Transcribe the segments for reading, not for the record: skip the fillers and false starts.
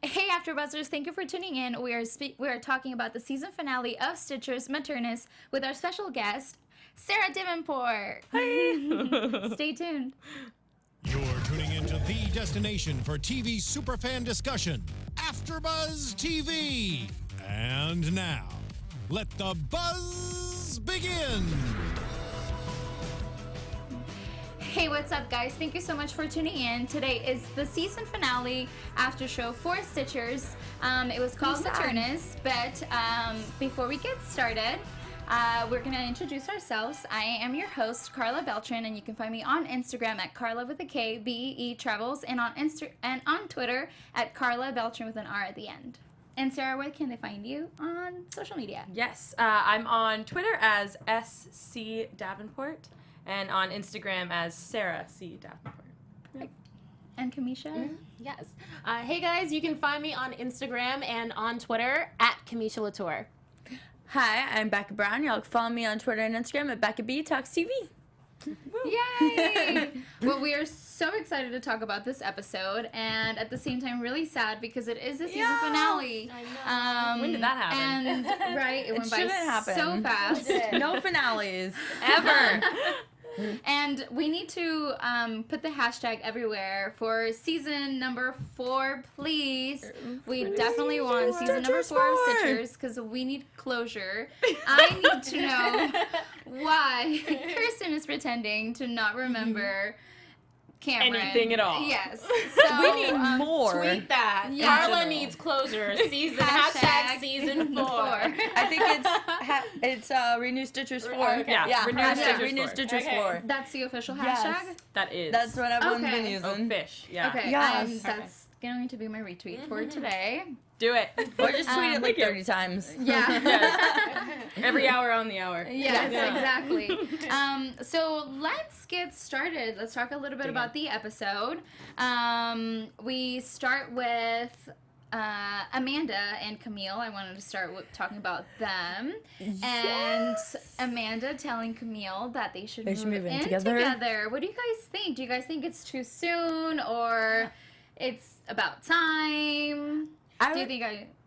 Hey, AfterBuzzers! Thank you for tuning in. We are talking about the season finale of Stitchers Maternis with our special guest, Sarah Davenport. Hi. Stay tuned. You're tuning into the destination for TV superfan discussion, AfterBuzz TV. And now, let the buzz begin. Hey, what's up, guys? Thank you so much for tuning in. Today is the season finale after show for Stitchers. It was called Maternis, but before we get started, we're going to introduce ourselves. I am your host, Karla Beltran, and you can find me on Instagram at Karla with a K, B-E Travels, and on Twitter at Karla Beltran with an R at the end. And Sarah, where can they find you on social media? Yes, I'm on Twitter as SC Davenport and on Instagram as Sarah C. Davenport. Yep. And Kamisha? Mm-hmm. Yes. Hey guys, you can find me on Instagram and on Twitter at Kamisha Lauture. Hi, I'm Becca Brown. Y'all can follow me on Twitter and Instagram at Becca B Talks TV. Yay! Well, we are so excited to talk about this episode, and at the same time, really sad because it is the season finale. I know. When did that happen? And right, it went by happen. so fast. No finales. Ever. And we need to put the hashtag everywhere for season number 4, please. We definitely want season number 4 of Stitchers because we need closure. I need to know why Kirsten is pretending to not remember Cameron. Anything at all. Yes. So, We need more. Tweet that. Yeah. Carla needs closure. Hashtag season 4. I think it's Renew Stitchers 4. Okay. Yeah, Renew Stitchers Stitchers 4. Okay. 4. That's the official Yes. hashtag? That is. That's what everyone's Okay. been Oh, using. fish. Yeah. Okay, Yes. that's going to be my retweet for today. Do it. Or just tweet it like Thank you. 30 times. Yeah. Yes. Every hour on the hour. Yes, Yeah. exactly. So let's get started. Let's talk a little bit about the episode. We start with Amanda and Camille. I wanted to start with talking about them. And Amanda telling Camille that they should move in together. What do you guys think? Do you guys think it's too soon or it's about time? Do you think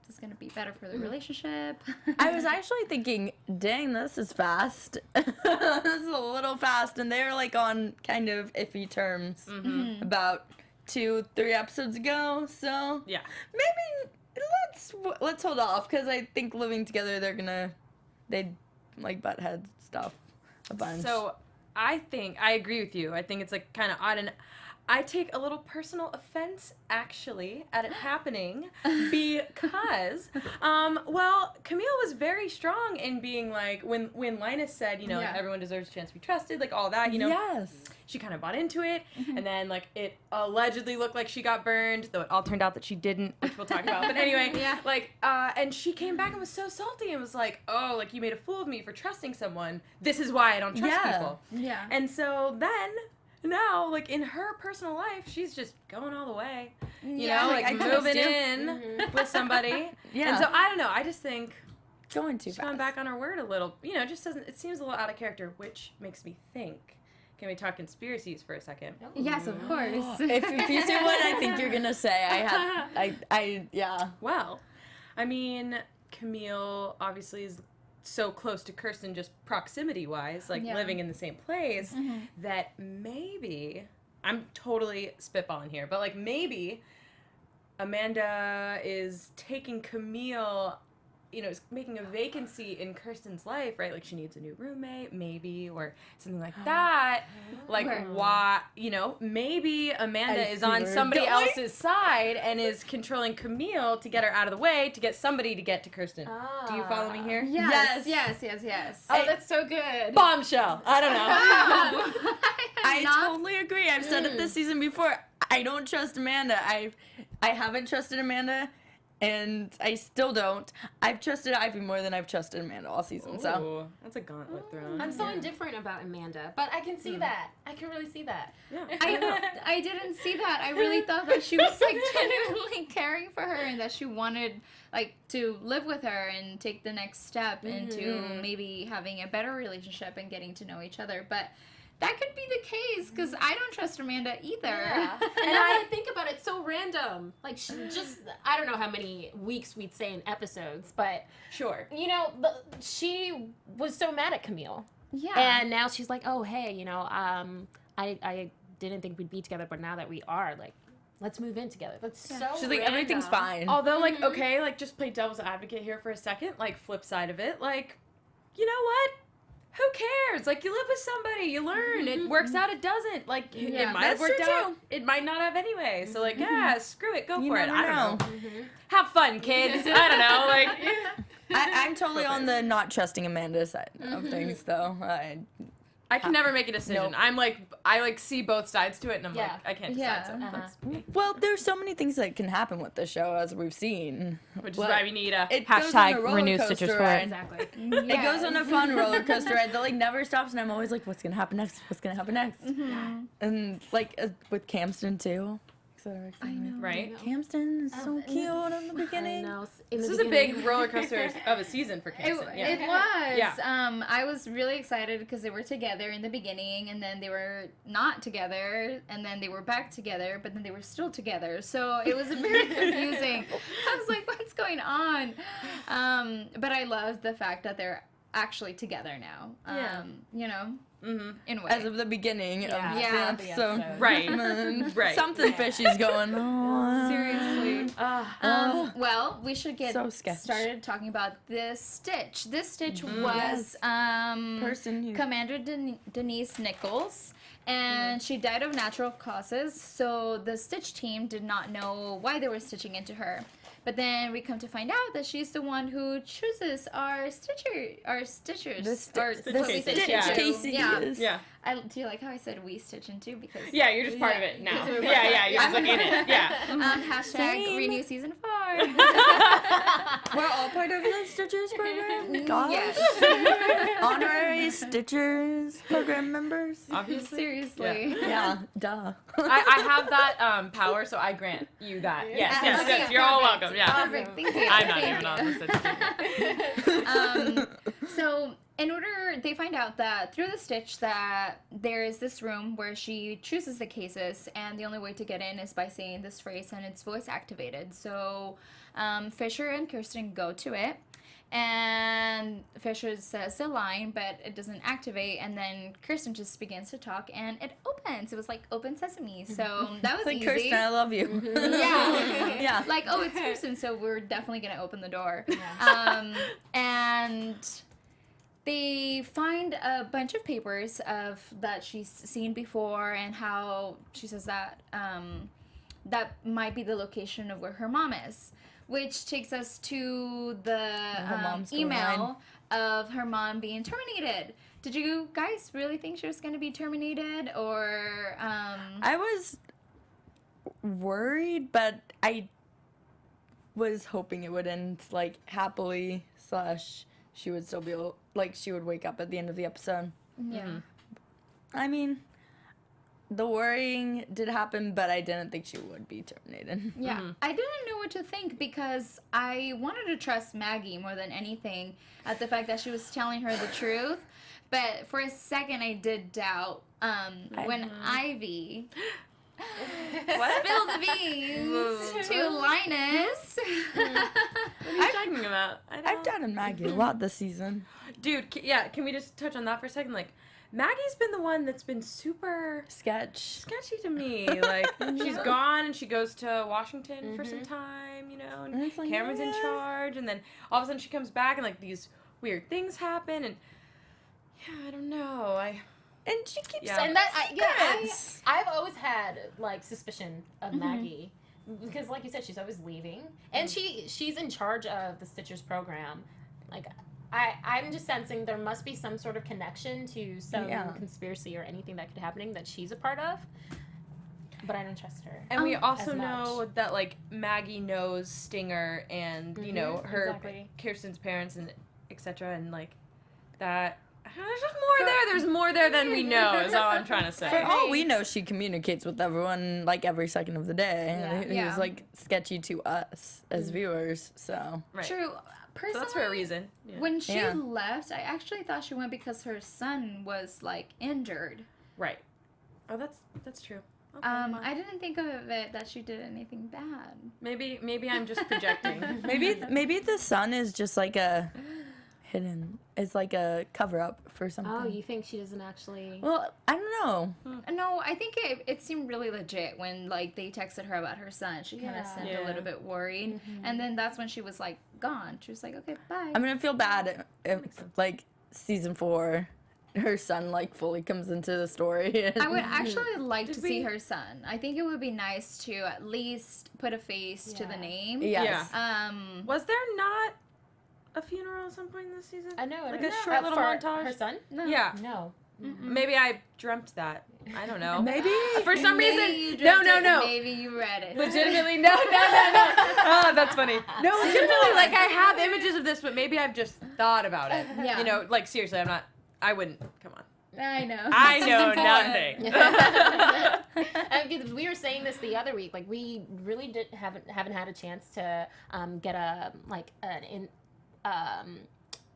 it's going to be better for the relationship? I was actually thinking, dang, this is fast. This is a little fast. And they're like on kind of iffy terms about 2-3 episodes ago. So Yeah. maybe let's hold off because I think living together they'd like butt heads stuff a bunch. So I agree with you. I think it's like kind of odd, and I take a little personal offense actually at it happening because, well, Camille was very strong in being like when Linus said, you know, like, everyone deserves a chance to be trusted, like all that, you know. Yes. She kind of bought into it, and then like it allegedly looked like she got burned, though it all turned out that she didn't, which we'll talk about. But anyway, like, and she came back and was so salty and was like, "Oh, like you made a fool of me for trusting someone. This is why I don't trust people." Yeah. And so then. Now, like, in her personal life, she's just going all the way. You know, like moving in with somebody. Yeah. And so, I don't know. I just think Going too she's fast. gone back on her word a little. You know, it just doesn't, it seems a little out of character, which makes me think. Can we talk conspiracies for a second? Yes, of course. If you see what I think you're gonna say, yeah. Well, I mean, Camille obviously is so close to Kirsten just proximity-wise, like living in the same place, that maybe, I'm totally spitballing here, but like maybe Amanda is taking Camille, you know, is making a vacancy in Kirsten's life, right? Like she needs a new roommate, maybe, or something like that. Like why, you know, maybe Amanda is on somebody else's side and is controlling Camille to get her out of the way to get somebody to get to Kirsten. Do you follow me here? Yes. Oh, that's so good. Bombshell. I don't know. I totally agree. I've said it this season before. I don't trust Amanda. I haven't trusted Amanda. And I still don't. I've trusted Ivy more than I've trusted Amanda all season. So Ooh, that's a gauntlet thrown. I'm so indifferent about Amanda, but I can see that. I can really see that. Yeah. I didn't see that. I really thought that she was like genuinely caring for her and that she wanted like to live with her and take the next step into maybe having a better relationship and getting to know each other. But that could be the case, because I don't trust Amanda either. Yeah. And I think about it, it's so random. Like, she just, I don't know how many weeks we'd say in episodes, but, Sure. you know, she was so mad at Camille. Yeah. And now she's like, oh, hey, you know, I didn't think we'd be together, but now that we are, like, let's move in together. That's so She's like, everything's fine. Although, like, okay, like, just play devil's advocate here for a second. Like, flip side of it, like, you know what? Who cares? Like, you live with somebody, you learn. It works out, it doesn't. Like, it might have worked out. It might not have anyway. So, like, yeah, screw it, go for it. I don't know. Have fun, kids. I don't know. Like, I'm totally on the not trusting Amanda side of things, though. I can never make a decision. Nope. I'm like, I like see both sides to it, and I'm like, I can't decide. So that's me. Well, there's so many things that can happen with this show, as we've seen. Which is why we need a It goes on a roller renew coaster Stitchers for ride. it. Exactly. It goes on a fun roller coaster ride that like never stops, and I'm always like, what's gonna happen next? What's gonna happen next? And like with Camston too. I know. Right? Camston is so cute in the beginning. I know. This is a big roller coaster of a season for Kirsten. It was. Yeah. I was really excited because they were together in the beginning, and then they were not together, and then they were back together, but then they were still together. So it was very confusing. I was like, what's going on? But I love the fact that they're actually together now. You know? In a way. As of the beginning of the episode. Right. Right. Something fishy's going on. Seriously. Well, we should get So sketch. started talking about this Stitch. This Stitch was Person who... Commander Denise Nichols, and she died of natural causes, so the Stitch team did not know why they were stitching into her. But then we come to find out that she's the one who chooses our stitchers. The Stitch cases. Yeah. Yeah. Do you like how I said we stitch into? Because Yeah, you're just part of it now. Because we're Yeah, you're just like in it. Yeah. hashtag Same. renew season 4. We're all part of the Stitchers program. Gosh. Yes. Honorary Stitchers program members. Obviously. Seriously. Yeah, duh. I have that power, so I grant you that. Yes. Okay, You're all perfect. welcome. Yeah. Perfect. Thank you. I'm not Thank even you. on the Stitch. So in order, they find out that through the Stitch that there is this room where she chooses the cases, and the only way to get in is by saying this phrase, and it's voice activated. So Fisher and Kirsten go to it, and Fisher says the line, but it doesn't activate, and then Kirsten just begins to talk, and it opens. It was like open sesame, so that was Like, easy. Kirsten, I love you. Yeah. Yeah. Like, oh, it's Kirsten, so we're definitely going to open the door. And they find a bunch of papers of that she's seen before, and how she says that that might be the location of where her mom is, which takes us to the mom storyline. email of her mom being terminated. Did you guys really think she was going to be terminated, or I was worried, but I was hoping it would end like happily / she would still be able, like, she would wake up at the end of the episode. yeah. I mean, the worrying did happen, but I didn't think she would be terminated. Yeah, I didn't know what to think because I wanted to trust Maggie more than anything at the fact that she was telling her the truth. But for a second, I did doubt when Ivy spilled the beans to Linus. What are you talking about? I've doubted Maggie a lot this season. Dude, can we just touch on that for a second? Like, Maggie's been the one that's been super sketchy to me. Like, she's gone and she goes to Washington for some time, you know, and it's like, Cameron's in charge, and then all of a sudden she comes back and, like, these weird things happen, and I don't know. And she keeps And that, secrets. I've always had like suspicion of Maggie because, like you said, she's always leaving, and she's in charge of the Stitchers program. Like, I'm just sensing there must be some sort of connection to some conspiracy or anything that could be happening that she's a part of. But I don't trust her. And we also as know much. that, like, Maggie knows Stinger and, you know, her, Kirsten's parents and etc. And, like, that. There's just more there. There's more there than we know, is all I'm trying to say. For all we know, she communicates with everyone, like, every second of the day. Yeah. It was, like, sketchy to us as viewers, so. Right. True. Personally, So that's for a reason. Yeah. When she left, I actually thought she went because her son was, like, injured. Right. Oh, that's true. Okay, I didn't think of it that she did anything bad. maybe I'm just projecting. Maybe the son is just like a hidden. It's like a cover up for something. Oh, you think she doesn't actually? Well, I don't know. No, I think it seemed really legit when like they texted her about her son. She kind of seemed a little bit worried, and then that's when she was like gone. She was like, okay, bye. I'm gonna feel bad if like season 4, her son like fully comes into the story. And... I would actually like to see her son. I think it would be nice to at least put a face to the name. Yes. Yeah. Was there not a funeral at some point in this season? I know. Like a short little montage? Her son? No. Yeah. No. Maybe I dreamt that. I don't know. Maybe. For some Maybe reason. you dreamt No. it, maybe you read it. Legitimately, no. Oh, that's funny. No, legitimately, like I have images of this, but maybe I've just thought about it. Yeah. You know, like seriously, I wouldn't. Come on. I know. I know nothing. Because we were saying this the other week, like we really haven't had a chance to get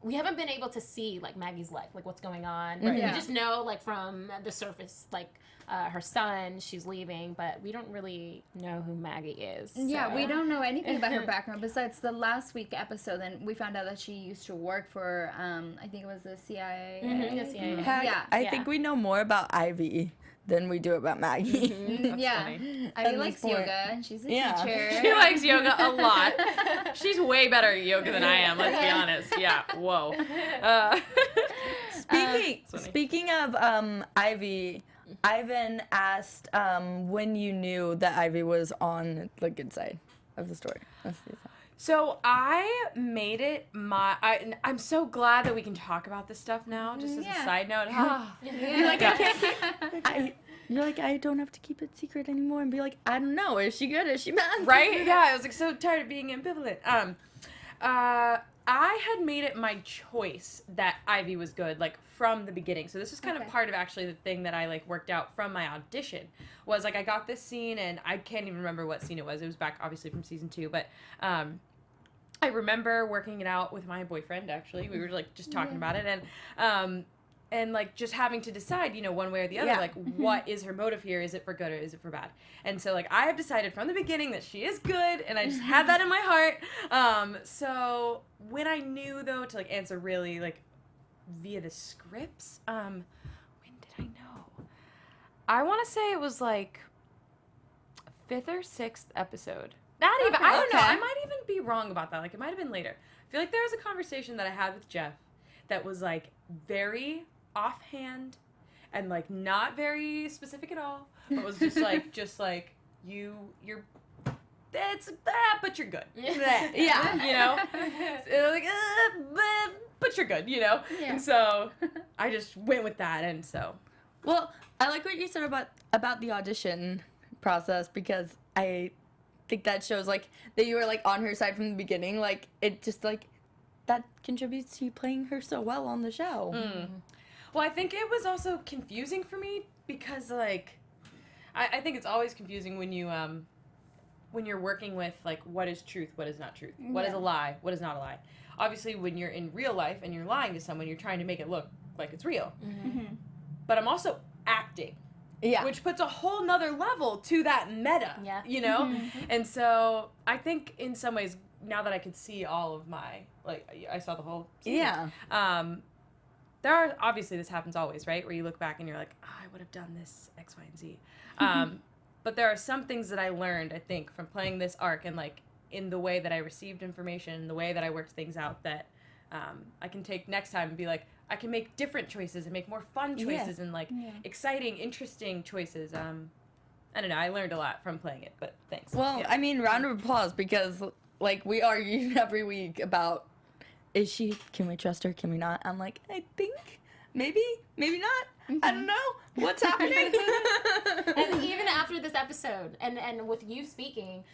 we haven't been able to see like Maggie's life, like what's going on. Right. We Yeah. just know like from the surface, like her son, she's leaving, but we don't really know who Maggie is. Yeah, so. we don't know anything about her background besides the last week episode. Then we found out that she used to work for, I think it was the CIA. The CIA. Heck, Yeah. I think we know more about Ivy than we do about Maggie. Yeah, funny. Ivy likes yoga, and she's a teacher. She likes yoga a lot. She's way better at yoga than I am, let's be honest. Yeah, whoa. Speaking of Ivy, Ivan asked when you knew that Ivy was on the good side of the story. So I made it I'm so glad that we can talk about this stuff now, just as a side note. You're like, I can't you're like, I don't have to keep it secret anymore and be like, I don't know, is she good, is she bad? Right? Yeah, I was like so tired of being ambivalent. I had made it my choice that Ivy was good, like, from the beginning. So this was kind of part of actually the thing that I, like, worked out from my audition. Was, like, I got this scene, and I can't even remember what scene it was. It was back, obviously, from season 2. But I remember working it out with my boyfriend, actually. We were, like, just talking about it. And, like, just having to decide, you know, one way or the other, like, what is her motive here? Is it for good or is it for bad? And so, like, I have decided from the beginning that she is good, and I just had that in my heart. So when I knew, though, to, like, answer really, like, via the scripts, when did I know? I want to say it was, like, 5th or 6th episode. Not even, I don't know. I might even be wrong about that. Like, it might have been later. I feel like there was a conversation that I had with Jeff that was, like, very offhand and like not very specific at all, but was just like you're it's but you're good. Yeah, you know, so, like but you're good, you know. And so I just went with that, and so well, I like what you said about the audition process, because I think that shows like that you were like on her side from the beginning. Like it just like that contributes to you playing her so well on the show. Well, I think it was also confusing for me because, like, I think it's always confusing when you, when you're working with, like, what is truth, what is not truth, what is a lie, what is not a lie. Obviously, when you're in real life and you're lying to someone, you're trying to make it look like it's real. But I'm also acting. Yeah. Which puts a whole nother level to that meta, you know? And so I think in some ways, now that I could see all of my, like, I saw the whole season. There are, obviously this happens always, right? Where you look back and you're like, oh, I would have done this, X, Y, and Z. But there are some things that I learned, I think, from playing this arc and, like, in the way that I received information, the way that I worked things out that I can take next time and be like, I can make different choices and make more fun choices and, like, exciting, interesting choices. I don't know, I learned a lot from playing it, but thanks. Well, I mean, round of applause, because, like, we argue every week about, can we trust her, can we not? I'm like, I think, maybe not, I don't know, what's happening? And even after this episode, and with you speaking,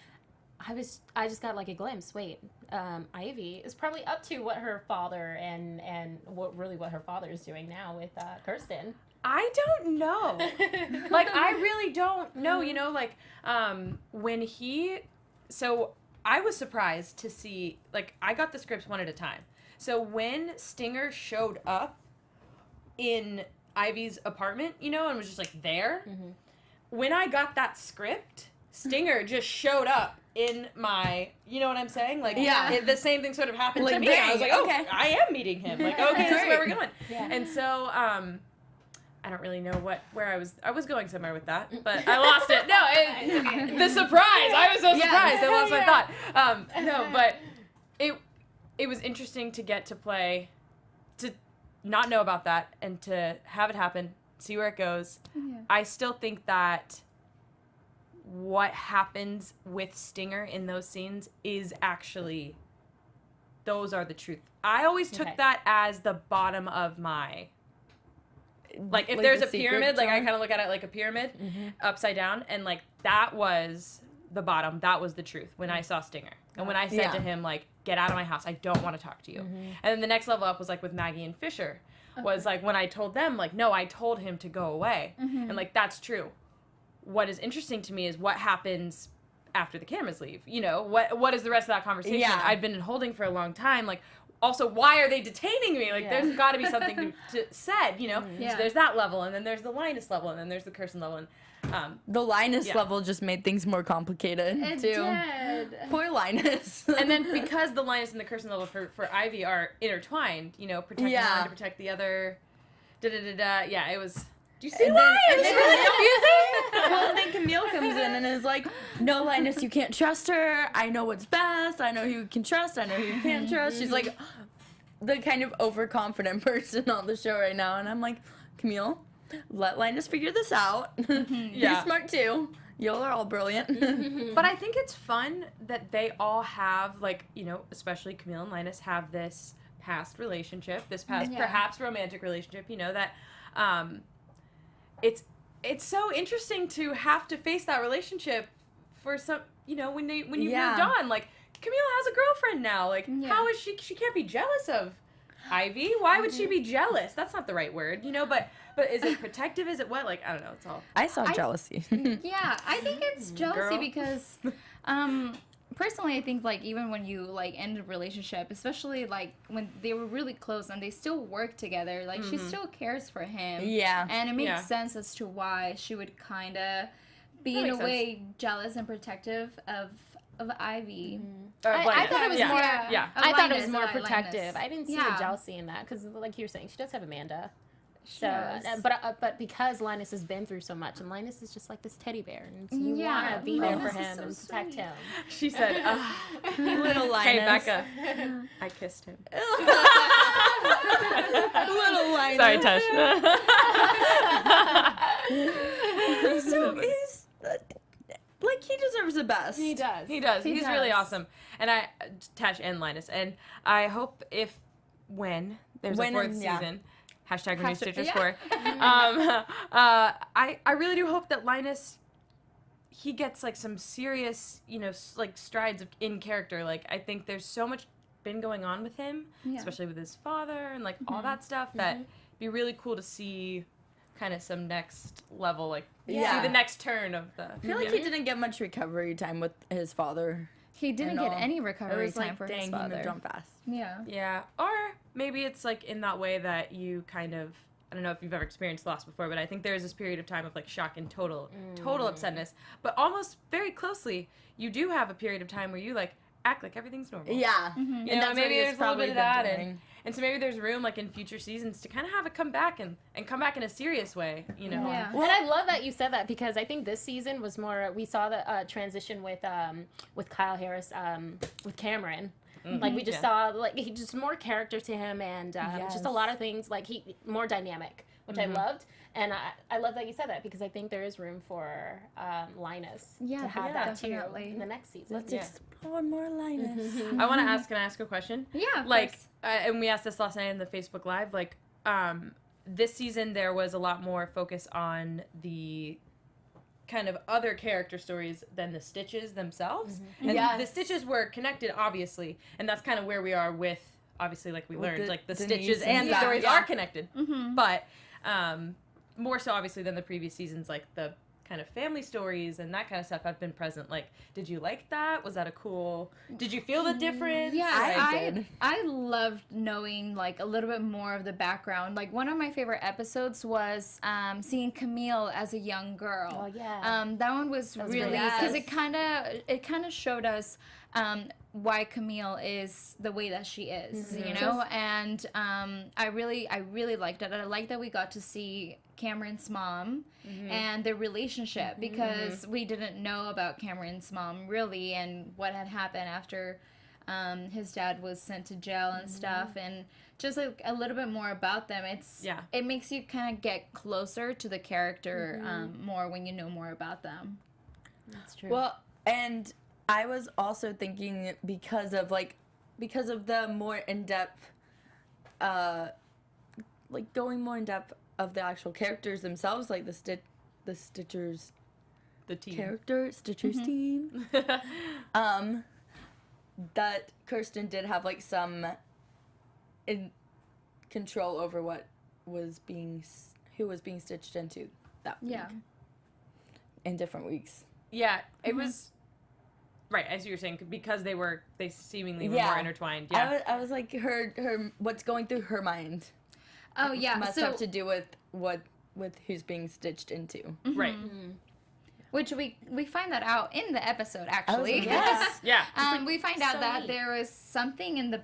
I just got like a glimpse. Wait, Ivy is probably up to what her father and what her father is doing now with Kirsten. I don't know. Like, I really don't know, you know, like, so I was surprised to see, like, I got the scripts one at a time. So when Stinger showed up in Ivy's apartment, you know, and was just like there. Mm-hmm. When I got that script, Stinger just showed up in my, you know what I'm saying? Like, the same thing sort of happened to me. I was like, okay, I am meeting him. Like, okay, this is where we're going. Yeah. And so, I don't really know where I was going somewhere with that, but I lost it. No, the surprise. I was so surprised. I lost my thought. No, but it was interesting to get to play, to not know about that, and to have it happen, see where it goes. Yeah. I still think that what happens with Stinger in those scenes is actually, those are the truth. I always took that as the bottom of my, like, if there's a pyramid, like, I kind of look at it like a pyramid, upside down, and, like, that was the bottom. That was the truth when I saw Stinger. And when I said to him, like, get out of my house, I don't want to talk to you. And then the next level up was, like, with Maggie and Fisher, was, like, when I told them, like, no, I told him to go away. And, like, that's true. What is interesting to me is what happens after the cameras leave. You know, what is the rest of that conversation? Yeah. I've been in holding for a long time. Like, also, why are they detaining me? Like, there's got to be something to said, you know? So there's that level, and then there's the Linus level, and then there's the Kirsten level. And the Linus level just made things more complicated, it too. Did. Poor Linus. And then because the Linus and the Kirsten level for Ivy are intertwined, you know, protecting one to protect the other, yeah, it was... Do you see why? It was really confusing. Well, then Camille comes in and is like, no, Linus, you can't trust her. I know what's best. I know who you can trust. I know who you can't trust. She's like the kind of overconfident person on the show right now. And I'm like, Camille, let Linus figure this out. You're smart too. Y'all are all brilliant. But I think it's fun that they all have, like, you know, especially Camille and Linus have this past relationship, this past perhaps romantic relationship, you know, that... It's so interesting to have to face that relationship for some, you know, when you've moved on. Like, Camille has a girlfriend now. Like, how is she can't be jealous of Ivy. Why would she be jealous? That's not the right word, you know, but is it protective? Is it what? Like, I don't know. It's all. I saw jealousy. Yeah, I think it's jealousy because, personally, I think, like, even when you, like, end a relationship, especially, like, when they were really close and they still work together, like, she still cares for him. Yeah. And it makes sense as to why she would kind of be, in a way, jealous and protective of Ivy. I thought it was more... I thought it was more Linus. protective. I didn't see the jealousy in that, because, like you were saying, she does have Amanda. But because Linus has been through so much, and Linus is just like this teddy bear, and so you want to be there for him and protect him. She said, "Little Linus." Hey, Becca, I kissed him. Little Linus. Sorry, Tash. So he's like, he deserves the best. He does. He does. He's really awesome. And Tash and Linus, and I hope when there's a fourth season. Hashtag New Stitchers 4. I really do hope that Linus, he gets, like, some serious, you know, like, strides in character. Like, I think there's so much been going on with him, especially with his father and, like, all that stuff, that it'd be really cool to see kind of some next level, like, see the next turn of the... I feel like he didn't get much recovery time with his father. He didn't get any recovery time for his father. He moved on fast. Yeah. Yeah. Or maybe it's, like, in that way that you kind of, I don't know if you've ever experienced loss before, but I think there is this period of time of, like, shock and total upsetness. But almost very closely, you do have a period of time where you, like, act like everything's normal. Yeah. You know, maybe there's a little bit of that. And so maybe there's room, like, in future seasons to kind of have it come back and come back in a serious way, you know? Yeah. Well, and I love that you said that, because I think this season was more, we saw the transition with Kyle Harris, with Cameron. Like, we just saw, like, he just more character to him, and just a lot of things, like, he more dynamic, which I loved. And I love that you said that, because I think there is room for Linus to have that definitely too in the next season. Let's explore more Linus. I want to ask, can I ask a question? Yeah, like, and we asked this last night in the Facebook Live, like, this season there was a lot more focus on the kind of other character stories than the Stitches themselves. And the Stitches were connected, obviously, and that's kind of where we are with, obviously, like we learned, like the Stitches and the stories are connected. But more so, obviously, than the previous seasons, like the kind of family stories and that kind of stuff have been present. Like, did you like that? Was that a cool? Did you feel the difference? Yes, I loved knowing like a little bit more of the background. Like one of my favorite episodes was seeing Camille as a young girl. Oh yeah. That one was really because it kind of showed us why Camille is the way that she is, you know, and I really liked it. I like that we got to see Cameron's mom and their relationship because we didn't know about Cameron's mom really and what had happened after his dad was sent to jail and stuff, and just like a little bit more about them. It makes you kind of get closer to the character more when you know more about them. That's true. Well, and I was also thinking because of the more in-depth, like going more in-depth of the actual characters themselves, like the Stitchers, the team. Stitchers team. That Kirsten did have like some control over who was being stitched into that week. Yeah. In different weeks. Yeah, it was. Right, as you were saying, because they seemingly were more intertwined. Yeah, I was like, her what's going through her mind. Oh yeah, must have to do with who's being stitched into. Right. Which we find that out in the episode actually. Yes. Yeah. We find out that there was something in the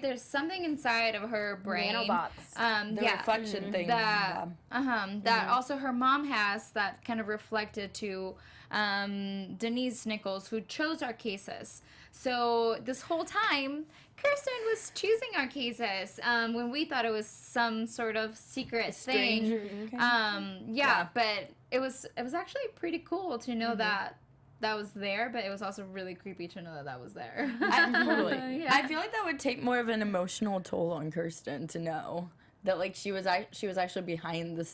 there's something inside of her brain. Nanobots. The reflection thing. That also her mom has that kind of reflected to Denise Nichols, who chose our cases. So this whole time, Kirsten was choosing our cases when we thought it was some sort of secret thing. But it was actually pretty cool to know that was there, but it was also really creepy to know that was there. Totally. I feel like that would take more of an emotional toll on Kirsten to know that like she was actually behind the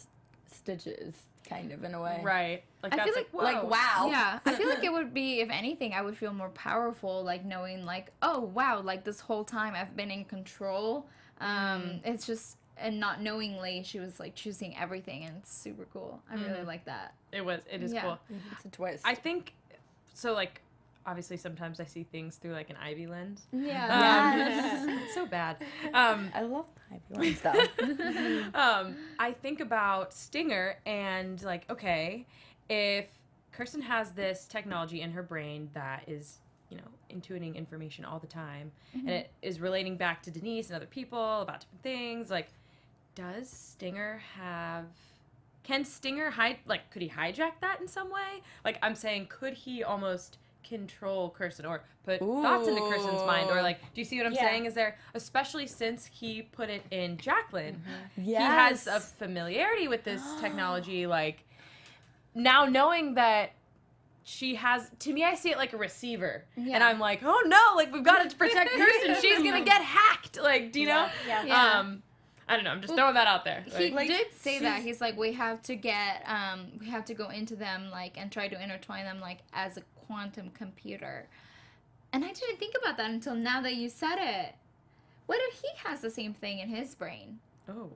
stitches, kind of in a way. Right. Like I that's feel whoa. like wow. Yeah, I feel like it would be, if anything, I would feel more powerful, like knowing like, oh wow, like this whole time I've been in control. It's just, and not knowingly she was like choosing everything, and it's super cool. I really like that. It is cool. It's a twist. I think so. Like, obviously, sometimes I see things through like an Ivy lens. Yeah. It's so bad. I love the Ivy lens stuff. I think about Stinger and like, okay, if Kirsten has this technology in her brain that is, you know, intuiting information all the time, and it is relating back to Denise and other people about different things, like, does Stinger can Stinger could he hijack that in some way? Like, I'm saying, could he almost control Kirsten or put thoughts into Kirsten's mind? Or like, do you see what I'm saying? Is there, especially since he put it in Jacqueline, he has a familiarity with this technology, like, now knowing that she has, to me, I see it like a receiver. Yeah. And I'm like, oh no, like, we've got to protect Kirsten. She's going to get hacked. Like, do you know? Yeah. I don't know. I'm just throwing that out there. He did say that. He's like, we have to go into them, like, and try to intertwine them, like, as a quantum computer. And I didn't think about that until now that you said it. What if he has the same thing in his brain? Oh.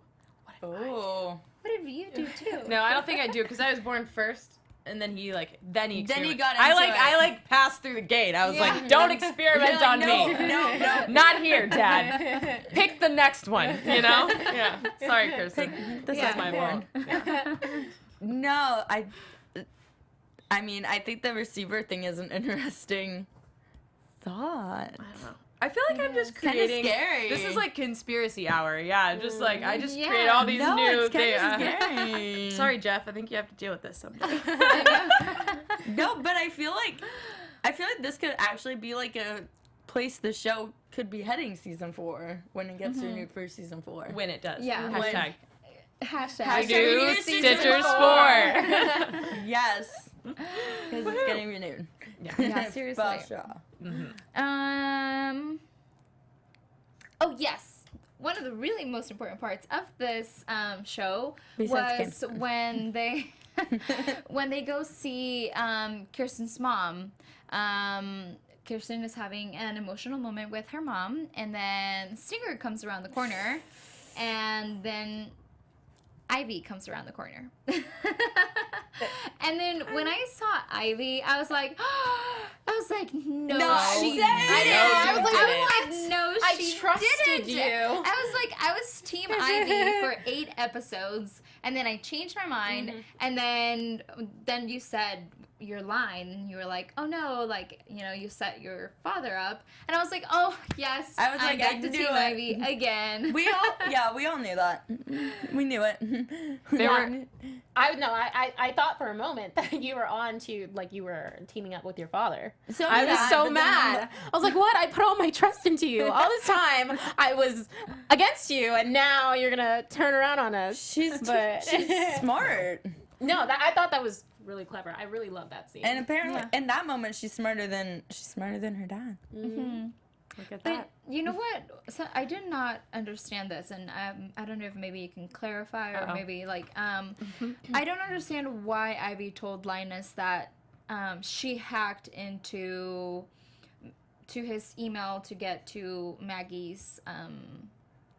Oh. What if you do too? No, I don't think I do, because I was born first. And then he got into I passed through the gate. I was like, don't experiment on me. No. Not here, Dad. Pick the next one, you know? Yeah. Sorry, Kirsten. This is my fault. Yeah. No, I mean, I think the receiver thing is an interesting thought. I don't know. I feel like I'm just creating. Scary. This is like conspiracy hour. Yeah, just like I just create all these new things. Scary. Sorry, Jeff. I think you have to deal with this someday. No, but I feel like this could actually be like a place the show could be heading season 4 when it gets renewed for season 4. When it does. Yeah. Hashtag Renew Stitchers 4. Yes. Because it's getting renewed. Yeah, seriously. Oh yes, one of the really most important parts of this show was when they go see Kirsten's mom. Kirsten is having an emotional moment with her mom, and then Stinger comes around the corner, and then Ivy comes around the corner. And then when I saw Ivy, I was like, no, No, she same. didn't. I was like, no, I she trusted didn't. you. I was Team Ivy for 8 episodes, and then I changed my mind, and then you said your line, and you were like, oh no, like, you know, you set your father up, and I was like, oh yes, I was I'm like, back I to can do Team it. Ivy again. We all knew that. We knew it. I thought for a moment that you were on to, like, you were teaming up with your father. So I was so but then- mad. I was like, what? I put all my trust into you. All this time I was against you, and now you're gonna turn around on us. She's But- smart. No, I thought that was really clever. I really love that scene. And apparently, in that moment, she's smarter than her dad. Look at But that. you know what? So I did not understand this, and I don't know if maybe you can clarify, or maybe like I don't understand why Ivy told Linus that she hacked into his email to get to Maggie's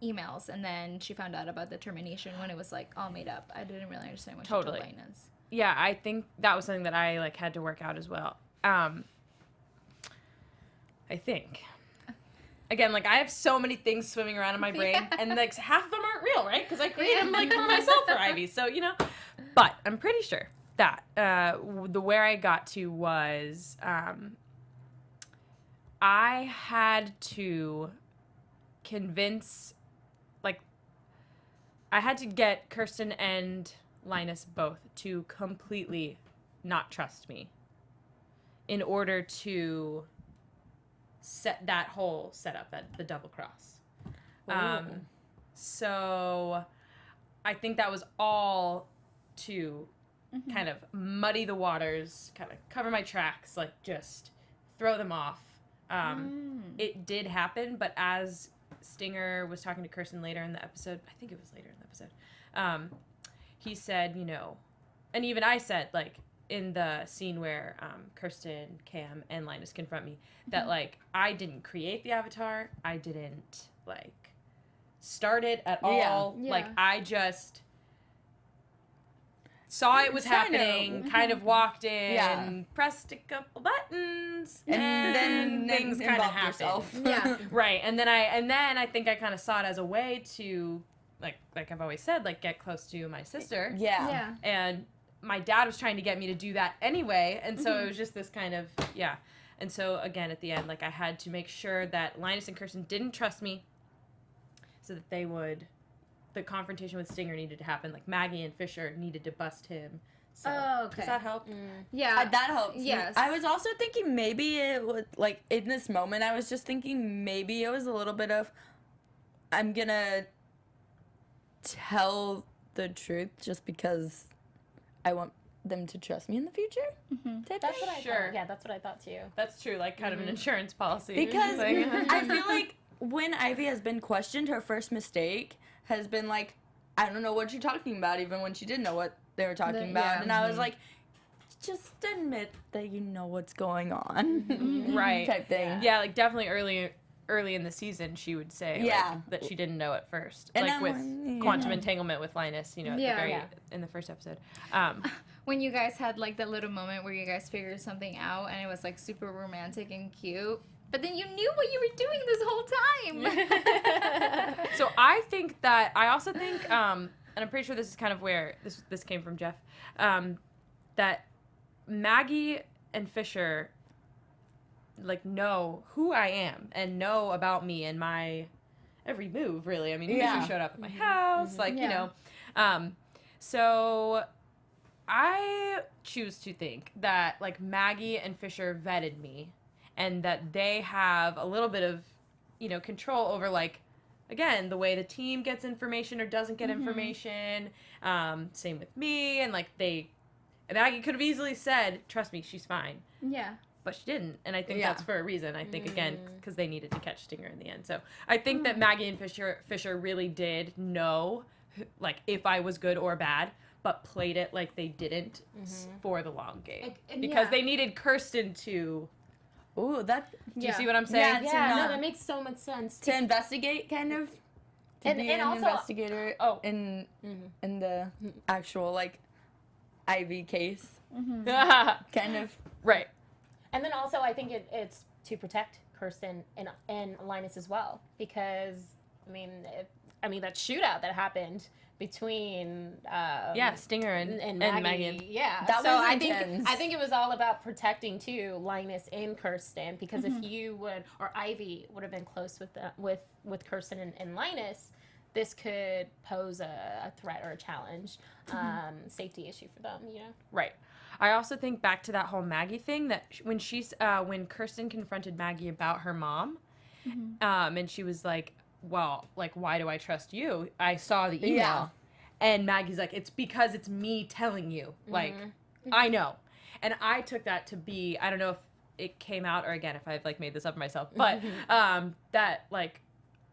emails, and then she found out about the termination when it was like all made up. I didn't really understand what Totally. she told Linus. Yeah, I think that was something that I like had to work out as well. I think. Again, like, I have so many things swimming around in my brain, and like half of them aren't real, right? Because I create them like for myself for Ivy, so you know. But I'm pretty sure that where I got to was I had to convince, like, I had to get Kirsten and Linus both to completely not trust me in order to set that whole setup, that the double cross. So I think that was all to kind of muddy the waters, kind of cover my tracks, like just throw them off. It did happen, but as Stinger was talking to Kirsten later in the episode, I think it was later in the episode, he said, you know, and even I said, like, in the scene where Kirsten, Cam, and Linus confront me, that, like, I didn't create the avatar. I didn't, like, start it at all. Yeah. Like, I just saw it was happening, kind of walked in, pressed a couple buttons, and then things kind of happened. Yeah. Right, and then I think I kind of saw it as a way to, like I've always said, like, get close to my sister. Yeah. And my dad was trying to get me to do that anyway, and so it was just this kind of, And so, again, at the end, like, I had to make sure that Linus and Kirsten didn't trust me so that they would, the confrontation with Stinger needed to happen. Like, Maggie and Fisher needed to bust him. So, okay. Does that help? Yeah. That helps. Yes. I was also thinking maybe it would, like, in this moment, I was just thinking maybe it was a little bit of, I'm gonna tell the truth just because I want them to trust me in the future. That's what I Sure. thought. Yeah, that's what I thought too. That's true, like, kind of an insurance policy. Because Like- I feel like when Ivy has been questioned, her first mistake has been like, I don't know what you're talking about, even when she didn't know what they were talking about. Yeah. And I was like, just admit that you know what's going on. Right. Type thing. Yeah, like, definitely early in the season, she would say, like, that she didn't know at first. And like, I'm with like, quantum entanglement with Linus, you know, at the very, in the first episode. When you guys had, like, that little moment where you guys figured something out, and it was, like, super romantic and cute, but then you knew what you were doing this whole time. So I think that, I also think, and I'm pretty sure this is kind of where this came from, Jeff, that Maggie and Fisher, like, know who I am and know about me and my every move, really. I mean, Fisher showed up at my house, like, you know. So I choose to think that, like, Maggie and Fisher vetted me and that they have a little bit of, you know, control over, like, again, the way the team gets information or doesn't get information. Same with me. And, like, Maggie could have easily said, trust me, she's fine. Yeah. But she didn't. And I think that's for a reason. I think, again, because they needed to catch Stinger in the end. So I think that Maggie and Fisher really did know, like, if I was good or bad, but played it like they didn't for the long game. Because they needed Kirsten to... Ooh, that... Do you see what I'm saying? Yeah, no, that makes so much sense. To investigate, kind of. To be an also- investigator in the actual, like... Ivy case, kind of. Right. And then also, I think it's to protect Kirsten and Linus as well, because I mean that shootout that happened between Stinger and Maggie. Yeah, that so was intense. I think it was all about protecting too Linus and Kirsten, because if you would, or Ivy would have been close with Kirsten and Linus, this could pose a threat or a challenge, safety issue for them. Right. I also think back to that whole Maggie thing, that when Kirsten confronted Maggie about her mom, and she was like, well, like, why do I trust you? I saw the email. Yeah. And Maggie's like, it's because it's me telling you. Like, I know. And I took that to be, I don't know if it came out, or again, if I've, like, made this up myself, but that, like,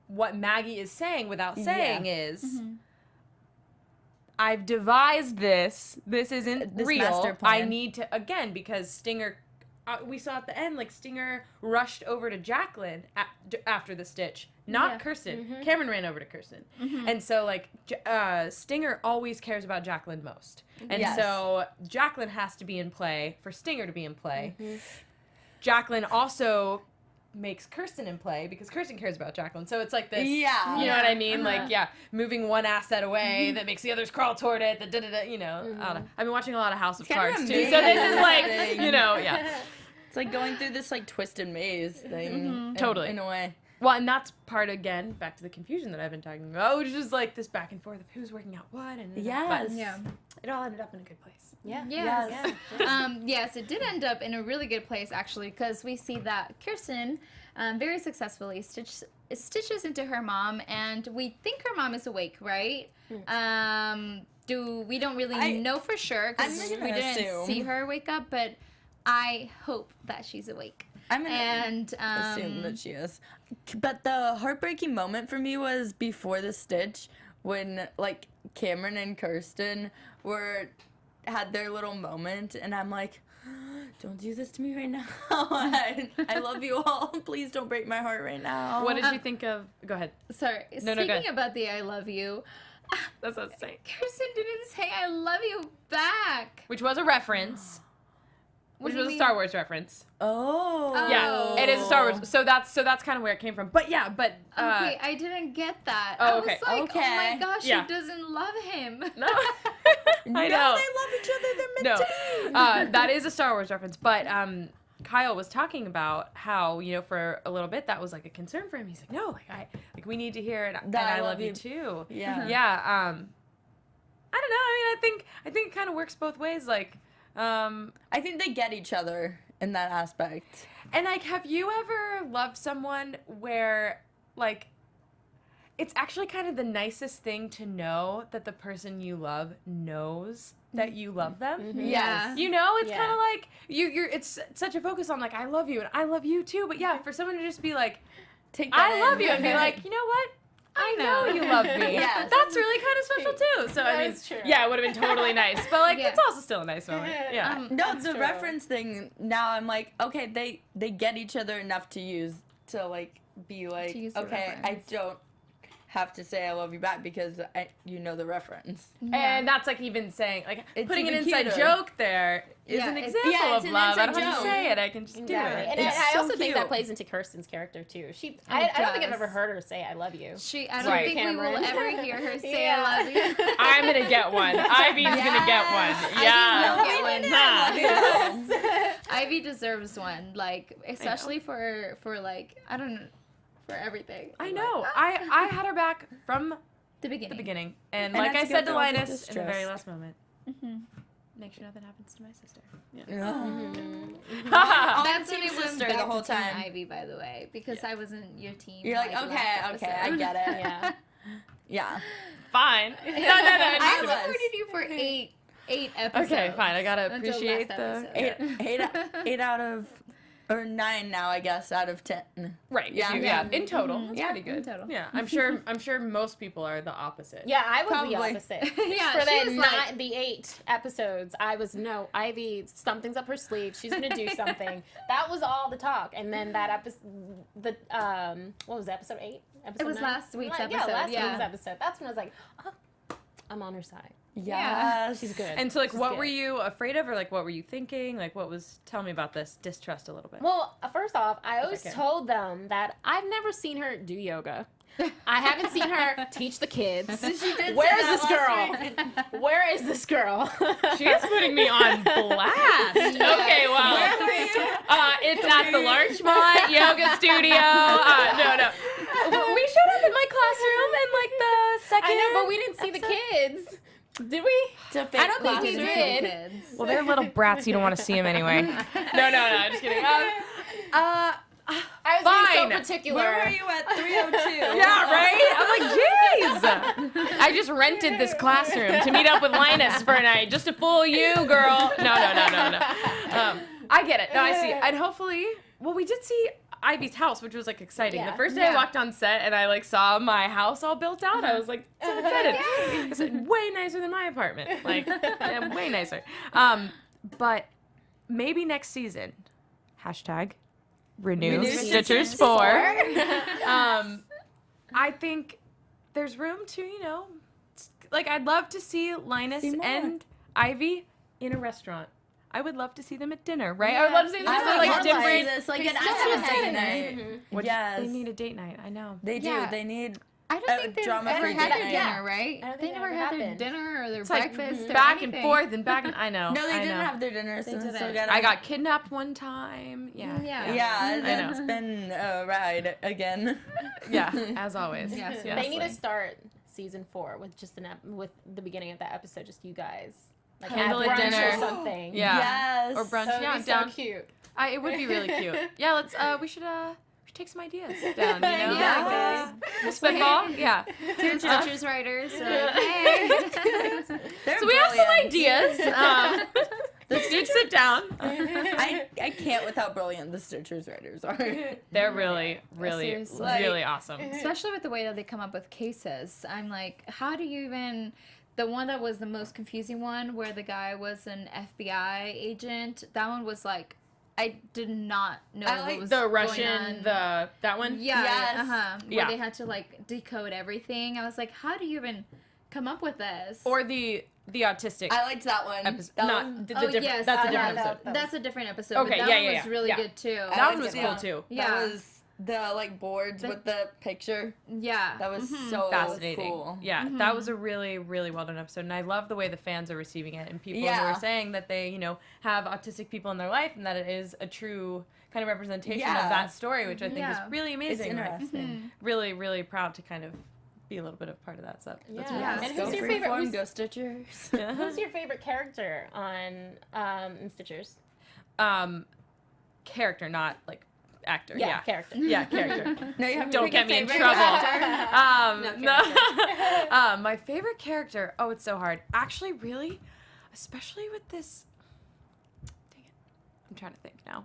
what Maggie is saying without saying is, I've devised this. This isn't This real. master plan. I need to, again, because Stinger, we saw at the end, like, Stinger rushed over to Jacqueline after the stitch, not Kirsten. Cameron ran over to Kirsten. And so, like, Stinger always cares about Jacqueline most. And so Jacqueline has to be in play for Stinger to be in play. Jacqueline also makes Kirsten in play because Kirsten cares about Jacqueline. So it's like this, you know what I mean? Like, moving one asset away that makes the others crawl toward it, I don't know. I've been watching a lot of House of Cards, too. So this is like, It's like going through this, like, twisted maze thing. Totally. In a way. Well, and that's part, again, back to the confusion that I've been talking about, which is just like this back and forth of who's working out what. And Yes. But it all ended up in a good place. Yeah. Yes. Yes, it did end up in a really good place, actually, because we see that Kirsten very successfully stitches into her mom, and we think her mom is awake, right? We don't really know for sure because we didn't see her wake up, but I hope that she's awake. I'm gonna assume that she is. But the heartbreaking moment for me was before the stitch, when, like, Cameron and Kirsten had their little moment, and I'm like, don't do this to me right now. I love you all. Please don't break my heart right now. What did you think of? Go ahead. Sorry. Speaking about the I love you, that's what I was saying. Kirsten didn't say I love you back. Which was a reference. Which was a Star Wars reference. Oh. Yeah, it is a Star Wars. So that's kind of where it came from. But okay, I didn't get that. Oh, I was okay. like, oh my gosh, Yeah. she doesn't love him. No. I know. They love each other. They're meant to be. That is a Star Wars reference. But Kyle was talking about how, for a little bit that was like a concern for him. He's like, no, we need to hear it, and I love you too. Yeah. Yeah. I don't know. I mean, I think it kind of works both ways. Like, I think they get each other in that aspect. And, like, have you ever loved someone where, like, it's actually kind of the nicest thing to know that the person you love knows that you love them? Yeah. It's kind of like, it's such a focus on, like, I love you and I love you too. But, yeah, for someone to just be like, Take that I love you, and be like, you know what? I know you love me. Yeah. That's really kind of special too. So I mean, That's true. yeah, it would have been totally nice. But like, it's also still a nice moment. Yeah. No, the true. reference thing, now I'm like, okay, they get each other enough to use, to, like, be like, use the okay, reference. I don't have to say I love you back because you know the reference. And that's like even saying, like, It's putting an even inside cuter. joke there is an it's- example yeah, it's of an love. I don't inside have to joke. say it. I can just do Exactly. it. And It's I so also think that cute. plays into Kirsten's character too. I don't think I've ever does. heard her say I love you. I don't Right. think we will Cameron. ever hear her say Yeah. I love you. I'm gonna get one. Ivy's gonna get one. Yeah. Ivy will Huh. get one. Ivy deserves one, like, especially for like, I don't know, for everything. I know. I had her back from The beginning. the beginning, and And like that's I a said good to girl with Linus in the very distrust. last moment, make sure nothing happens to my sister. That's when team it went sister back the whole to Team time. Ivy, by the way, because I wasn't your team. You're like, last okay, I episode. get it. Yeah. Yeah. Fine. No. I was. supported you for eight episodes. Okay, fine. I gotta until appreciate last the episode. Eight out of, or 9 now, I guess, out of 10. right. Yeah. Yeah. In total, that's Yeah, pretty good. in total. Yeah, I'm sure most people are the opposite. Yeah, I was Probably. the opposite. Yeah, For she the was like- the 8 episodes, I was Ivy, something's up her sleeve. She's gonna do something. That was all the talk. And then that episode, what was it, episode 8? Episode It was 9? last week's Yeah, episode, last yeah. week's episode. That's when I was like, oh, I'm on her side. Yes. She's good. And so, like, She's what good. were you afraid of, or like, what were you thinking? Like, tell me about this distrust a little bit. Well, first off, I always can. told them that I've never seen her do yoga. I haven't seen her teach the kids. Where is this girl? Where is this girl? She is putting me on blast. Okay, well, it's at the Larchmont Yoga Studio. No. We showed up in my classroom in like the second. I know, but we didn't see the kids. Did we? I don't think we did. Well, they're little brats. You don't want to see them anyway. No, just kidding. I was being so particular. Where were you at 302? Yeah, right? I'm like, jeez. I just rented this classroom to meet up with Linus for a night just to fool you, girl. No. I get it. No, I see. And hopefully, well, we did see Ivy's house, which was like exciting. Yeah. The first day I walked on set and I like saw my house all built out, I was like so excited. It's way nicer than my apartment. Like, yeah, way nicer. But maybe next season. #Renew Stitchers 4. I think there's room to, like, I'd love to see Linus and Ivy in a restaurant. I would love to see them at dinner, right? I would love to see them just like different. This, like an after night. Yes. They need a date night. I know. They do. Yeah. They need. I don't think they've ever drama-free had their date dinner, night. right? I don't They think never that had ever their happened. dinner or their It's like breakfast or back anything. and forth and back and I know. No, they I didn't know. have their dinner. So didn't. I got kidnapped one time. Yeah. Yeah, it's know. been a ride again. Yeah, as always. Yes. They need to start season 4 with just with the beginning of that episode, just you guys. Like Candlelit have brunch dinner. or something. Yeah. Yes. Or brunch. So Yeah, it'd be down. so cute. It would be really cute. Yeah, let's. We should take some ideas down. Yeah, We'll spitball. Yeah. Two Stitchers writers. Hey. They're So we have some brilliant. ideas. Let's each sit down. I can't with how brilliant the Stitchers writers are. They're really, Seriously. really awesome. Especially with the way that they come up with cases. I'm like, how do you even... The one that was the most confusing one, where the guy was an FBI agent, that one was like, I did not know what was The going Russian, on. that one? Yeah, Yes. where Yeah. they had to like decode everything. I was like, how do you even come up with this? Or the autistic I liked that one. episode. That Not one. the Oh, different. yes, That's a I different love episode. That's a different episode. Okay, but that yeah, one yeah, was really yeah. good too. I That one liked was it. cool too. Yeah. That was the like boards with the picture. Yeah. That was so Fascinating. cool. Yeah, that was a really, really well done episode, and I love the way the fans are receiving it, and people who Yeah. are saying that they, have autistic people in their life, and that it is a true kind of representation Yeah. of that story, which I think Yeah. is really It's amazing. Like, interesting. really, really proud to kind of be a little bit of part of that stuff. That's really Yeah. cool. And Go who's your Freeform, favorite? Go Stitchers. Who's your favorite character on in Stitchers? Character, not like actor. Yeah, Yeah, character. Yeah, character. No, you have to Don't pick get a me in favorite trouble. actor. No. My favorite character. Oh, it's so hard. Actually, really, especially with this. Dang it. I'm trying to think now.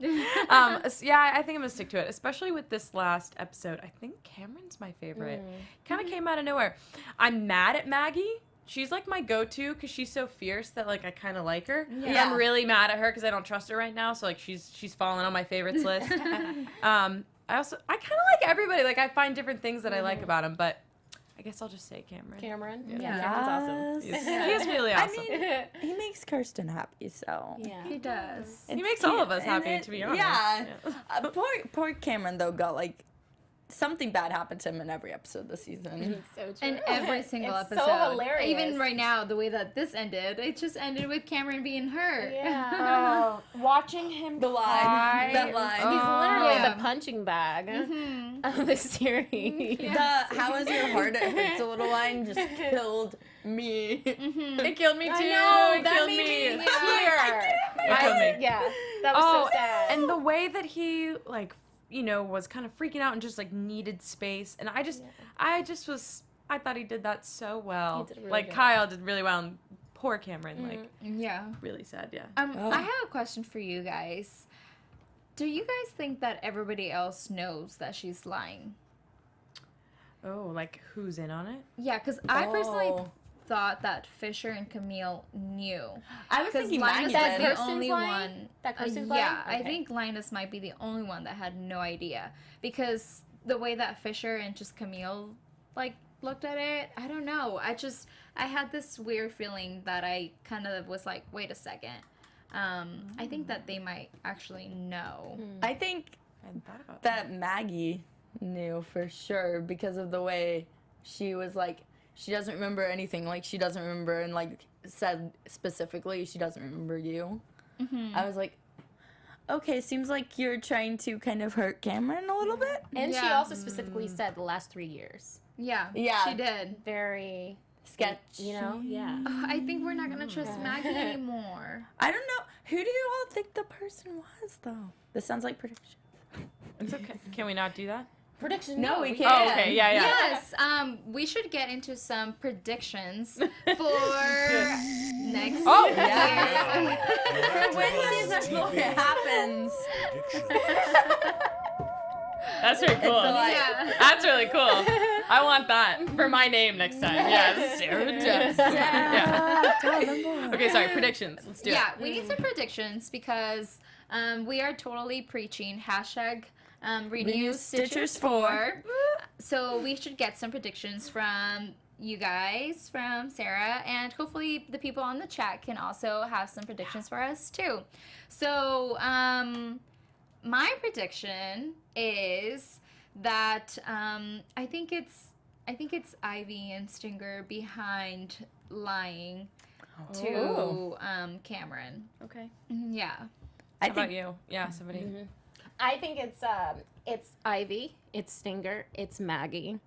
Yeah, I think I'm gonna stick to it. Especially with this last episode. I think Cameron's my favorite. Kind of came out of nowhere. I'm mad at Maggie. She's like my go-to because she's so fierce that like I kind of like her. Yeah. I'm really mad at her because I don't trust her right now. So like she's fallen on my favorites list. I kind of like everybody. Like I find different things that I like about him, but I guess I'll just say Cameron. Cameron. Yeah. Cameron's awesome. He's really awesome. I mean, he makes Kirsten happy, so. Yeah. He does. He makes all of us happy, to be honest. Yeah. Poor Cameron, though, got, like, something bad happened to him in every episode this season. So true. In every single It's episode. so hilarious. Even right now, the way that this ended, it just ended with Cameron being hurt. Yeah. Watching him The line. cry. That line. He's literally Yeah. the punching bag of the series. The "How is your heart? It hurts a little" line just killed me. It killed me too. I know, It that killed made me. me tear. It killed me. Yeah, that was so sad. And the way that he like was kind of freaking out and just like needed space, and I thought he did that so well. He did really like good. Kyle did really well, and poor Cameron, like Yeah. really sad. Yeah. I have a question for you guys. Do you guys think that everybody else knows that she's lying? Oh, like who's in on it? Yeah, because I personally Oh. thought that Fisher and Camille knew. I was Because thinking Linus Maggie was did. the Kirsten's only lying? one. That Kirsten's yeah, lying? I Okay. think Linus might be the only one that had no idea. Because the way that Fisher and just Camille, like, looked at it. I don't know. I had this weird feeling that I kind of was like, wait a second. I think that they might actually know. I think that Maggie knew for sure because of the way she was like, she doesn't remember anything. Like, she doesn't remember, and like said specifically, she doesn't remember you. I was like, okay, seems like you're trying to kind of hurt Cameron a little bit. And she also specifically said the last 3 years. Yeah, she did. Very sketch. You know? Yeah. I think we're not going to trust Maggie anymore. I don't know. Who do you all think the person was, though? This sounds like predictions. It's okay. Can we not do that? Prediction? No, we can't. can't. Oh, okay. Yeah. Yes, we should get into some predictions for next year. For when season 4 happens. That's really cool. Yeah. That's really cool. I want that for my name next time. Yes, Sarah Davenport. Yeah. Okay, sorry. Predictions. Let's do it. Yeah, we need some predictions because we are totally preaching hashtag renew Stitchers 4. So we should get some predictions from you guys, from Sarah, and hopefully the people on the chat can also have some predictions for us too. So my prediction is that I think it's Ivy and Stinger behind lying to Cameron. Okay. Yeah. How about you? Yeah, somebody. I think it's Ivy, it's Stinger, it's Maggie,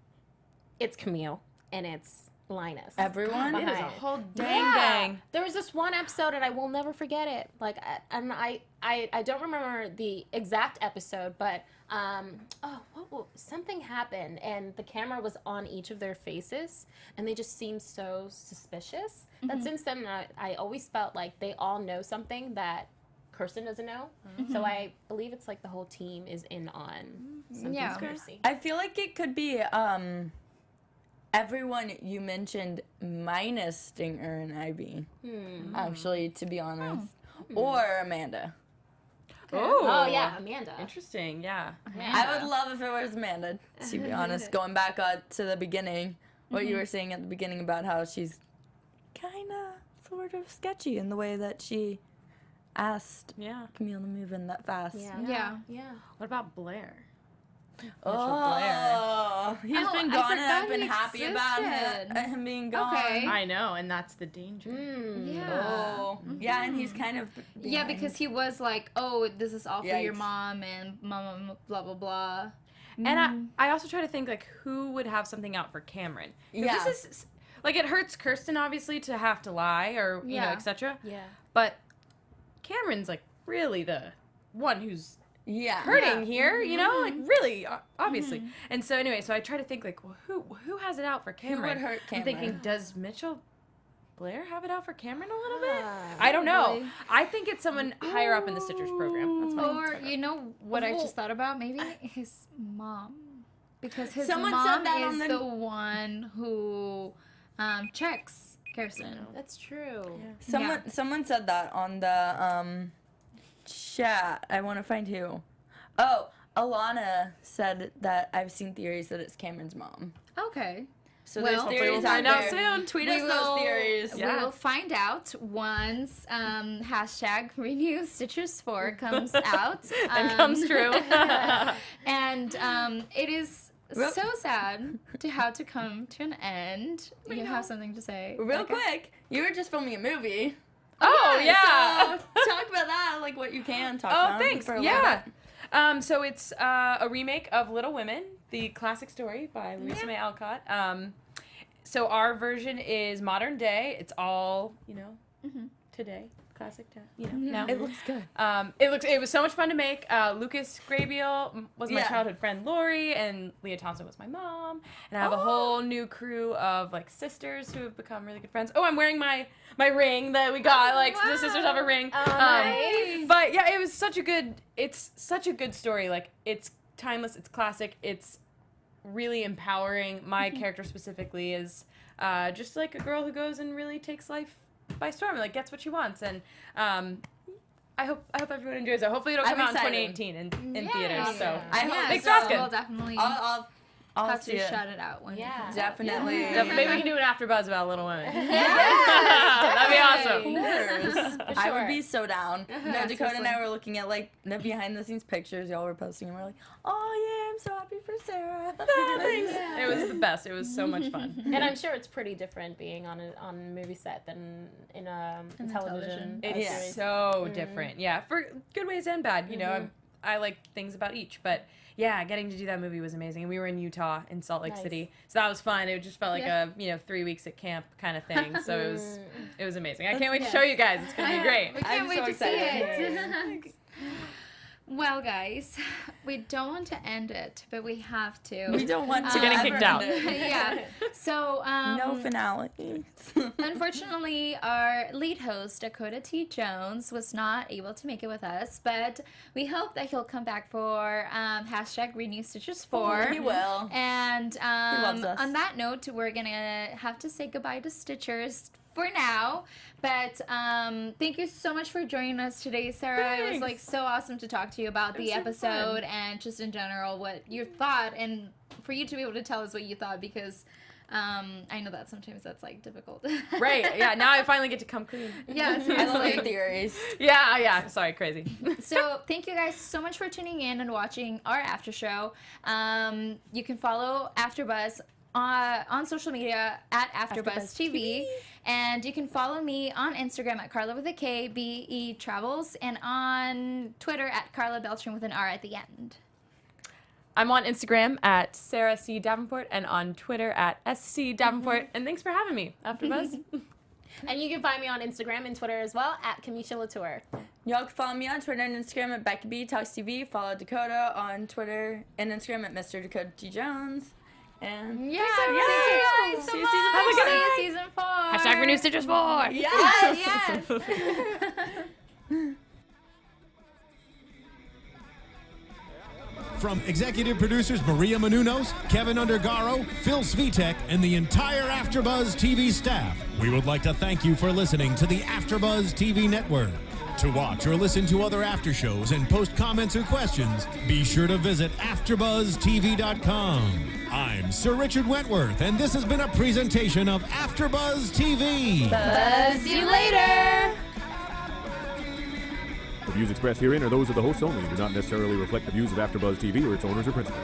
it's Camille, and it's Linus. Everyone? It is a Behind. whole gang. There was this one episode, and I will never forget it. Like, I don't remember the exact episode, but something happened, and the camera was on each of their faces, and they just seemed so suspicious. That since then, I always felt like they all know something that Kirsten doesn't know. So I believe it's like the whole team is in on some conspiracy. I feel like it could be everyone you mentioned minus Stinger and Ivy, actually, to be honest. Or Amanda. Oh, yeah, Amanda. Interesting, yeah. I would love if it was Amanda, to be honest. Going back to the beginning, what you were saying at the beginning about how she's kind of sort of sketchy in the way that she asked Camille to move in that fast. Yeah. What about Blair? Oh, he's been gone, and I've been happy about existed. him being gone. Okay. I know, and that's the danger. Yeah. Oh. Yeah, and he's kind of Yeah, because he was like, oh, this is all for your Yikes. mom and mama blah, blah, blah. And I also try to think, like, who would have something out for Cameron? 'Cause Yeah. this is, like, it hurts Kirsten, obviously, to have to lie or, you know, etc. Yeah. But Cameron's, like, really the one who's Yeah. hurting here, you know? Like, really, obviously. And so, anyway, so I try to think, like, well, who has it out for Cameron? Who would hurt Cameron? I'm thinking, does Mitchell Blair have it out for Cameron a little bit? I don't know. I think it's someone higher up in the Stitchers program. That's my Or, you know what I just thought about? Maybe his mom. Because his Someone said mom that is on the one who checks Kirsten. That's true. Someone said that on the chat. I want to find who. Oh, Alana said that I've seen theories that it's Cameron's mom. Okay. So Well, there's hopefully theories we'll out find out there. soon. Tweet We us will- those theories. We Yeah. will find out once hashtag renew Stitchers 4 comes out. and comes true. And it is so sad to have to come to an end. You have something to say? Real Becca? quick, you were just filming a movie. Oh, yeah. So talk about that, like what you can talk about. Oh, thanks. For a little Yeah. bit. So it's a remake of Little Women, the classic story by Louisa May Alcott. So our version is modern day. It's all, you know, today. Classic time. You know, now. It looks good. It was so much fun to make. Lucas Grabeel was my Yeah. childhood friend Lori, and Leah Thompson was my mom. And I have a whole new crew of like sisters who have become really good friends. Oh, I'm wearing my ring that we got. The sisters have a ring. Nice. But yeah, it was such a good story. Like, it's timeless. It's classic. It's really empowering. My character specifically is just like a girl who goes and really takes life by storm and like gets what she wants. And I hope everyone enjoys it. Hopefully it'll come I'm out in excited. 2018 in theaters. So I hope thanks so. for asking. We'll definitely. I'll have see to it. shout it out when Yeah. Definitely. Maybe we can do an AfterBuzz about Little Women. That'd be awesome. I sure. would be so down. No, Dakota and seriously. I were looking at like the behind the scenes pictures y'all were posting, and we're like, oh yeah, I'm so happy for Sarah. It was the best. It was so much fun. And I'm sure it's pretty different being on a movie set than in a television. It's Yeah. so different. Yeah, for good ways and bad. You know, I like things about each, but yeah, getting to do that movie was amazing. And we were in Utah, in Salt Lake Nice. City, so that was fun. It just felt like a 3 weeks at camp kind of thing. So it was amazing. I can't wait to show you guys. It's gonna be great. We can't I'm wait so to excited. see it. Well, guys, we don't want to end it, but we have to. We don't want to We're getting ever kicked out. end it. Yeah. So, No finale. unfortunately, our lead host, Dakota T. Jones, was not able to make it with us, but we hope that he'll come back for hashtag Renew Stitchers 4. He will. And loves us. on that note, we're going to have to say goodbye to Stitchers for now. But thank you so much for joining us today, Sarah. It was like so awesome to talk to you about the episode and just in general what you thought, and for you to be able to tell us what you thought, because I know that sometimes that's like difficult. Right. Yeah. Now I finally get to come clean. Yeah, I love seriously. your theories. Yeah. Yeah. Sorry. Crazy. So thank you guys so much for tuning in and watching our after show. You can follow AfterBuzz on social media at AfterBuzz TV. And you can follow me on Instagram at Karla with a K, B-E Travels, and on Twitter at Karla Beltran with an R at the end. I'm on Instagram at Sarah C. Davenport and on Twitter at SC Davenport. And thanks for having me, AfterBuzz. And you can find me on Instagram and Twitter as well at Kamisha Lauture. Y'all can follow me on Twitter and Instagram at Becca B Talks TV. Follow Dakota on Twitter and Instagram at Mr. Dakota T. Jones. And Yeah, thank you guys so see you much. season 4. Have a good See you night. season 4. Hashtag Renew Stitchers 4. Yes. Yes. From executive producers Maria Menounos, Kevin Undergaro, Phil Svitek, and the entire AfterBuzz TV staff, we would like to thank you for listening to the AfterBuzz TV network. To watch or listen to other after shows and post comments or questions, be sure to visit AfterBuzzTV.com. I'm Sir Richard Wentworth, and this has been a presentation of AfterBuzz TV. Buzz you later. The views expressed herein are those of the hosts only and do not necessarily reflect the views of AfterBuzz TV or its owners or principals.